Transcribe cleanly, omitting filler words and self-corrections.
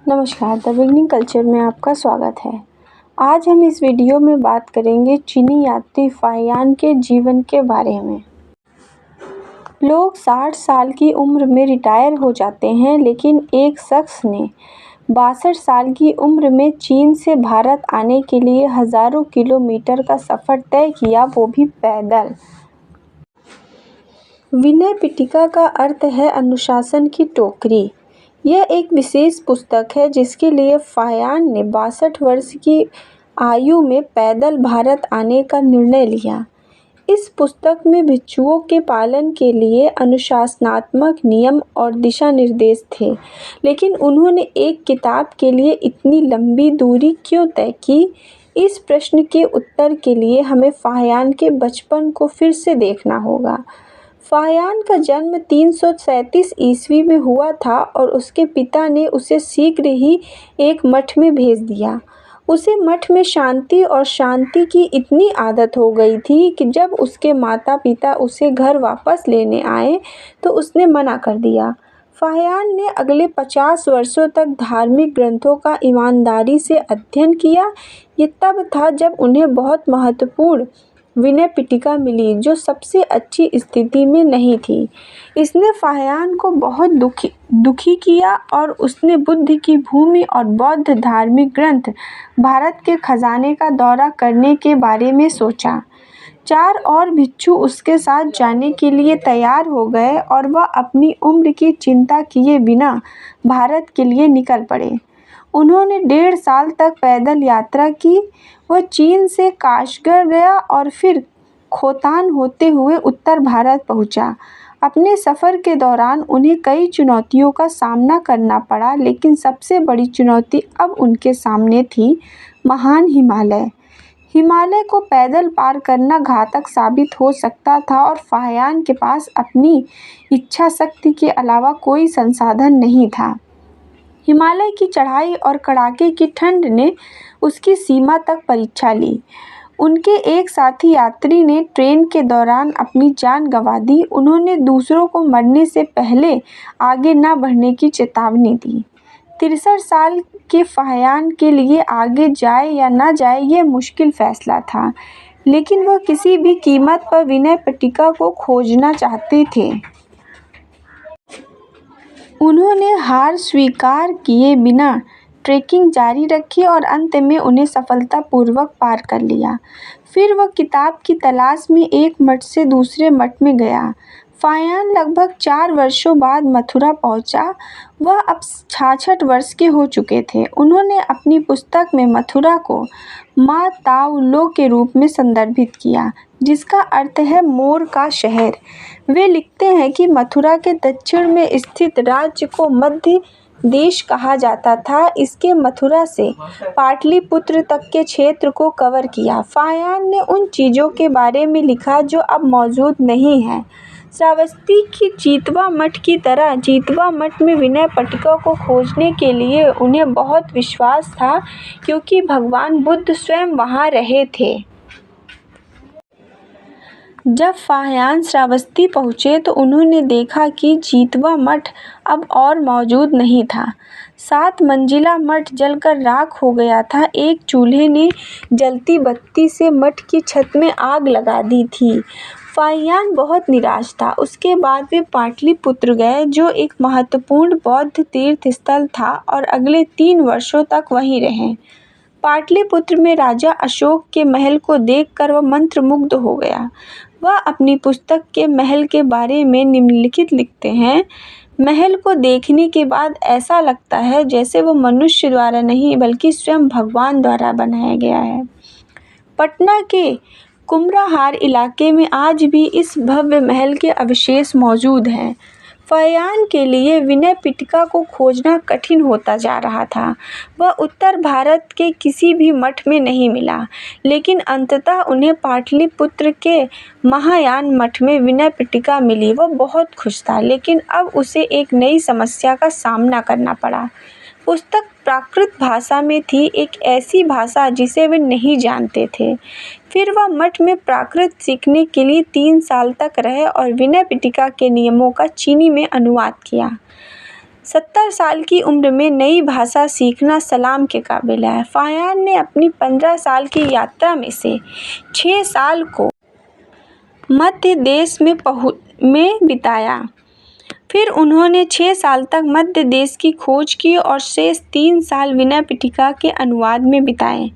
नमस्कार, the beginning culture में आपका स्वागत है। आज हम इस वीडियो में बात करेंगे चीनी यात्री फाहियान के जीवन के बारे में। लोग 60 साल की उम्र में रिटायर हो जाते हैं, लेकिन एक शख्स ने 62 साल की उम्र में चीन से भारत आने के लिए हजारों किलोमीटर का सफ़र तय किया, वो भी पैदल। विनय पिटका का अर्थ है अनुशासन की टोकरी। यह एक विशेष पुस्तक है जिसके लिए फाहियान ने 62 वर्ष की आयु में पैदल भारत आने का निर्णय लिया। इस पुस्तक में भिक्षुओं के पालन के लिए अनुशासनात्मक नियम और दिशा निर्देश थे, लेकिन उन्होंने एक किताब के लिए इतनी लंबी दूरी क्यों तय की? इस प्रश्न के उत्तर के लिए हमें फाहियान के बचपन को फिर से देखना होगा। फाहियान का जन्म 337 ईस्वी में हुआ था और उसके पिता ने उसे शीघ्र ही एक मठ में भेज दिया। उसे मठ में शांति और शांति की इतनी आदत हो गई थी कि जब उसके माता पिता उसे घर वापस लेने आए तो उसने मना कर दिया। फाहियान ने अगले 50 वर्षों तक धार्मिक ग्रंथों का ईमानदारी से अध्ययन किया। ये तब था जब उन्हें बहुत महत्वपूर्ण विनय पिटका मिली, जो सबसे अच्छी स्थिति में नहीं थी। इसने फाहियान को बहुत दुखी किया और उसने बुद्ध की भूमि और बौद्ध धार्मिक ग्रंथ भारत के खजाने का दौरा करने के बारे में सोचा। 4 और भिक्षु उसके साथ जाने के लिए तैयार हो गए और वह अपनी उम्र की चिंता किए बिना भारत के लिए निकल पड़े। उन्होंने 1.5 साल तक पैदल यात्रा की। वह चीन से काशगर गया और फिर खोतान होते हुए उत्तर भारत पहुंचा। अपने सफ़र के दौरान उन्हें कई चुनौतियों का सामना करना पड़ा, लेकिन सबसे बड़ी चुनौती अब उनके सामने थी, महान हिमालय। हिमालय को पैदल पार करना घातक साबित हो सकता था और फाहियान के पास अपनी इच्छा शक्ति के अलावा कोई संसाधन नहीं था। हिमालय की चढ़ाई और कड़ाके की ठंड ने उसकी सीमा तक परीक्षा ली। उनके एक साथी यात्री ने ट्रेन के दौरान अपनी जान गंवा दी। उन्होंने दूसरों को मरने से पहले आगे न बढ़ने की चेतावनी दी। 63 साल के फाहियान के लिए आगे जाए या न जाए यह मुश्किल फैसला था, लेकिन वह किसी भी कीमत पर विनय पिटका को खोजना चाहते थे। उन्होंने हार स्वीकार किए बिना ट्रेकिंग जारी रखी और अंत में उन्हें सफलतापूर्वक पार कर लिया। फिर वह किताब की तलाश में एक मठ से दूसरे मठ में गया। फाहियान लगभग 4 वर्षों बाद मथुरा पहुंचा। वह अब 66 वर्ष के हो चुके थे। उन्होंने अपनी पुस्तक में मथुरा को मा ताउ लो के रूप में संदर्भित किया, जिसका अर्थ है मोर का शहर। वे लिखते हैं कि मथुरा के दक्षिण में स्थित राज्य को मध्य देश कहा जाता था। इसके मथुरा से पाटलिपुत्र तक के क्षेत्र को कवर किया। फाहियान ने उन चीज़ों के बारे में लिखा जो अब मौजूद नहीं हैं। श्रावस्ती की जीतवा मठ की तरह जीतवा मठ में विनय पिटका को खोजने के लिए उन्हें बहुत विश्वास था, क्योंकि भगवान बुद्ध स्वयं वहाँ रहे थे। जब फाहियान श्रावस्ती पहुँचे तो उन्होंने देखा कि जीतवा मठ अब और मौजूद नहीं था। 7 मंजिला मठ जलकर राख हो गया था। एक चूल्हे ने जलती बत्ती से मठ की छत में आग लगा दी थी। फाहियान बहुत निराश था। उसके बाद वे पाटलिपुत्र गए, जो एक महत्वपूर्ण बौद्ध तीर्थ स्थल था, और अगले 3 वर्षों तक वहीं रहे। पाटलिपुत्र में राजा अशोक के महल को देखकर वह मंत्रमुग्ध हो गया। वह अपनी पुस्तक के महल के बारे में निम्नलिखित लिखते हैं: महल को देखने के बाद ऐसा लगता है जैसे वह मनुष्य द्वारा नहीं बल्कि स्वयं भगवान द्वारा बनाया गया है। पटना के कुमराहार इलाके में आज भी इस भव्य महल के अवशेष मौजूद हैं। फाहियान के लिए विनय पिटका को खोजना कठिन होता जा रहा था। वह उत्तर भारत के किसी भी मठ में नहीं मिला, लेकिन अंततः उन्हें पाटलिपुत्र के महायान मठ में विनय पिटका मिली। वह बहुत खुश था, लेकिन अब उसे एक नई समस्या का सामना करना पड़ा। पुस्तक प्राकृत भाषा में थी, एक ऐसी भाषा जिसे वे नहीं जानते थे। फिर वह मठ में प्राकृत सीखने के लिए 3 साल तक रहे और विनय पिटका के नियमों का चीनी में अनुवाद किया। 70 साल की उम्र में नई भाषा सीखना सलाम के काबिल है। फाहियान ने अपनी 15 साल की यात्रा में से 6 साल को मध्य देश में बिताया। फिर उन्होंने 6 साल तक मध्य देश की खोज की और शेष 3 साल विनय पिटका के अनुवाद में बिताए।